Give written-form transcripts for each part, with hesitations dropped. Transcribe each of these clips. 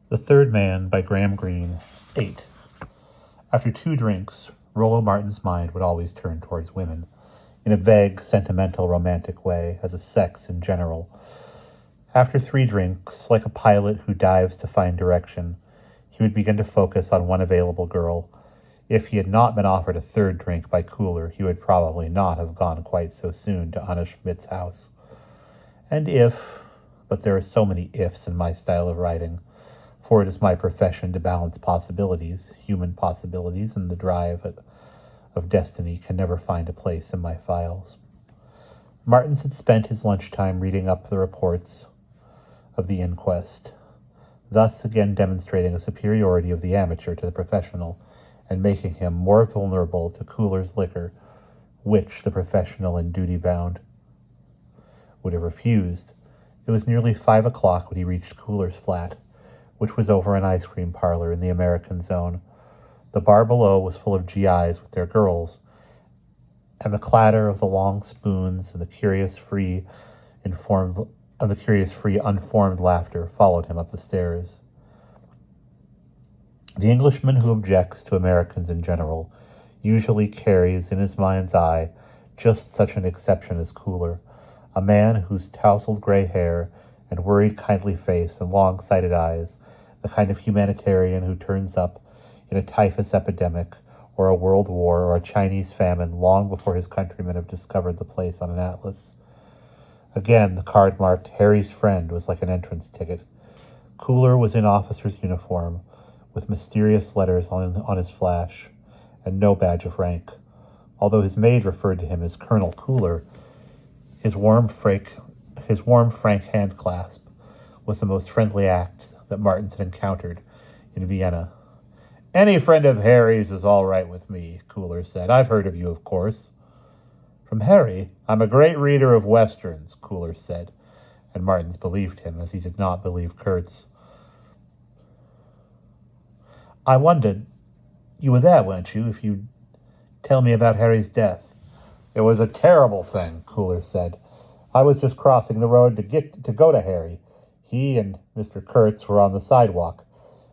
The Third Man by Graham Greene. 8. After 2 drinks, Rollo Martin's mind would always turn towards women, in a vague, sentimental, romantic way, as a sex in general. After 3 drinks, like a pilot who dives to find direction, he would begin to focus on one available girl. If he had not been offered a 3rd drink by Cooler, he would probably not have gone quite so soon to Anna Schmidt's house. And but there are so many ifs in my style of writing, for it is my profession to balance possibilities, human possibilities, and the drive of destiny can never find a place in my files. Martins had spent his lunchtime reading up the reports of the inquest, thus again demonstrating a superiority of the amateur to the professional, and making him more vulnerable to Cooler's liquor, which the professional and duty-bound would have refused. It was nearly 5 o'clock when he reached Cooler's flat, which was over an ice cream parlor in the American zone. The bar below was full of GIs with their girls, and the clatter of the long spoons and the curious free, unformed laughter followed him up the stairs. The Englishman who objects to Americans in general usually carries in his mind's eye just such an exception as Cooler, a man whose tousled gray hair and worried kindly face and long-sighted eyes, the kind of humanitarian who turns up in a typhus epidemic or a world war or a Chinese famine long before his countrymen have discovered the place on an atlas. Again, the card marked Harry's Friend was like an entrance ticket. Cooler was in officer's uniform, with mysterious letters on his flash, and no badge of rank. Although his maid referred to him as Colonel Cooler, his warm, frank hand clasp was the most friendly act that Martins had encountered in Vienna. "Any friend of Harry's is all right with me," Cooler said. "I've heard of you, of course." "From Harry? I'm a great reader of westerns," Cooler said, and Martins believed him, as he did not believe Kurtz. "I wondered, you were there, weren't you, if you'd tell me about Harry's death." "It was a terrible thing," Cooler said. "I was just crossing the road to go to Harry. He and Mr. Kurtz were on the sidewalk.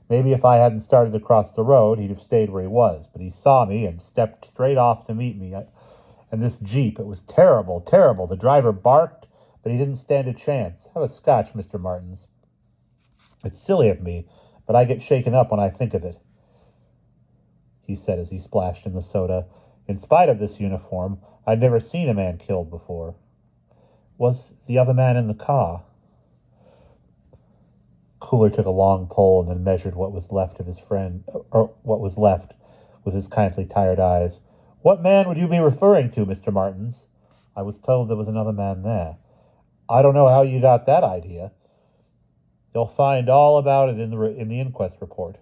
Maybe if I hadn't started to cross the road, he'd have stayed where he was, but he saw me and stepped straight off to meet me. And this Jeep, it was terrible, terrible. The driver barked, but he didn't stand a chance. Have a scotch, Mr. Martins." "It's silly of me, but I get shaken up when I think of it," he said as he splashed in the soda. "In spite of this uniform, I'd never seen a man killed before." "Was the other man in the car?" Cooler took a long pull and then measured what was left of his friend, or what was left, with his kindly tired eyes. "What man would you be referring to, Mr. Martins?" "I was told there was another man there." "I don't know how you got that idea." "You'll find all about it in the inquest report."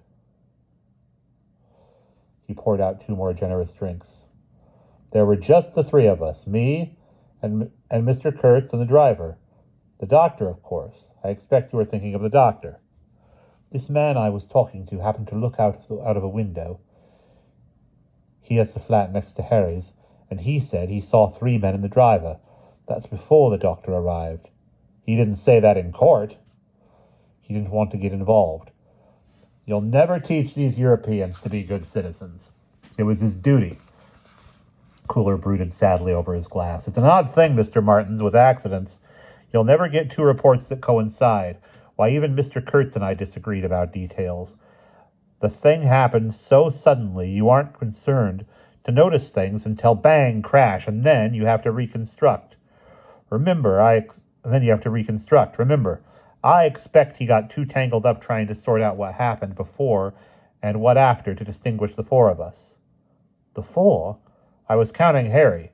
He poured out 2 more generous drinks. "There were just the 3 of us, me and Mr. Kurtz and the driver. The doctor, of course. I expect you were thinking of the doctor." "This man I was talking to happened to look out of a window. He has the flat next to Harry's, and he said he saw 3 men in the driver. That's before the doctor arrived." "He didn't say that in court." "He didn't want to get involved." "You'll never teach these Europeans to be good citizens." "It was his duty." Cooler brooded sadly over his glass. "It's an odd thing, Mr. Martins, with accidents. You'll never get 2 reports that coincide. Why, even Mr. Kurtz and I disagreed about details. The thing happened so suddenly you aren't concerned to notice things until bang, crash, and then you have to reconstruct. Remember, I expect he got too tangled up trying to sort out what happened before and what after to distinguish the 4 of us." "The 4? I was counting Harry."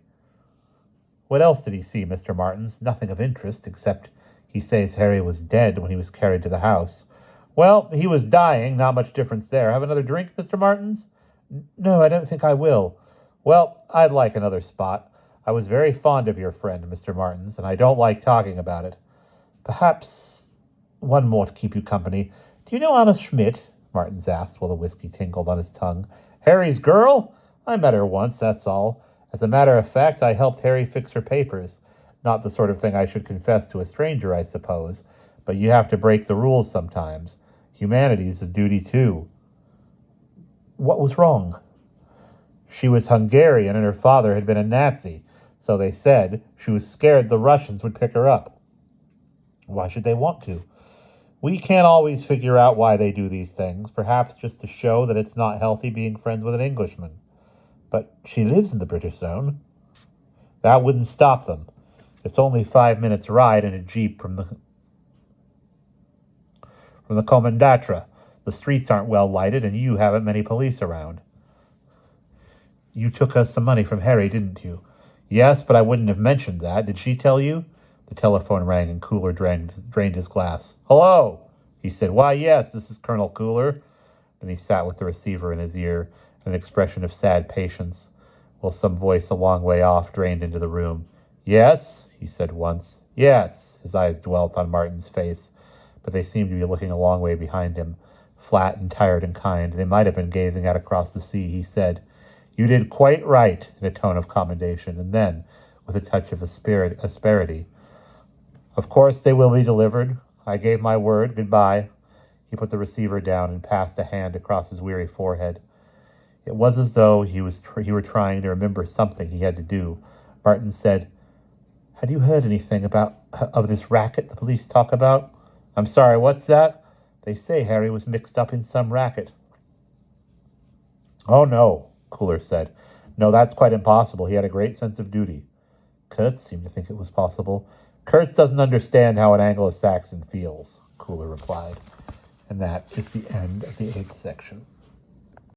"What else did he see, Mr. Martins?" "Nothing of interest, except he says Harry was dead when he was carried to the house." "Well, he was dying, not much difference there. Have another drink, Mr. Martins?" "No, I don't think I will." "Well, I'd like another spot. I was very fond of your friend, Mr. Martins, and I don't like talking about it." "Perhaps one more to keep you company. Do you know Anna Schmidt?" Martins asked while the whiskey tingled on his tongue. "Harry's girl? I met her once, that's all. As a matter of fact, I helped Harry fix her papers. Not the sort of thing I should confess to a stranger, I suppose, but you have to break the rules sometimes. Humanity's a duty, too. What was wrong? She was Hungarian and her father had been a Nazi, so they said. She was scared the Russians would pick her up. Why should they want to? We can't always figure out why they do these things, perhaps just to show that it's not healthy being friends with an Englishman. But she lives in the British zone. That wouldn't stop them. It's only 5 minutes' ride in a jeep from the Komendatra. The streets aren't well lighted, and you haven't many police around. You took us some money from Harry, didn't you? Yes, but I wouldn't have mentioned that. Did she tell you? The telephone rang and Cooler drained his glass. Hello, he said. Why, yes, this is Colonel Cooler. Then he sat with the receiver in his ear, an expression of sad patience, while some voice a long way off drained into the room. Yes, he said once. Yes, his eyes dwelt on Martin's face, but they seemed to be looking a long way behind him, flat and tired and kind. They might have been gazing out across the sea. He said, You did quite right, in a tone of commendation, and then, with a touch of asperity, Of course they will be delivered. I gave my word. Goodbye. He put the receiver down and passed a hand across his weary forehead. It was as though he were trying to remember something he had to do. Martin said, Had you heard anything of this racket the police talk about? I'm sorry, what's that? They say Harry was mixed up in some racket. Oh, no, Cooler said. No, that's quite impossible. He had a great sense of duty. Kurtz seemed to think it was possible. Kurtz doesn't understand how an Anglo-Saxon feels, Cooler replied. And that is the end of the 8th section.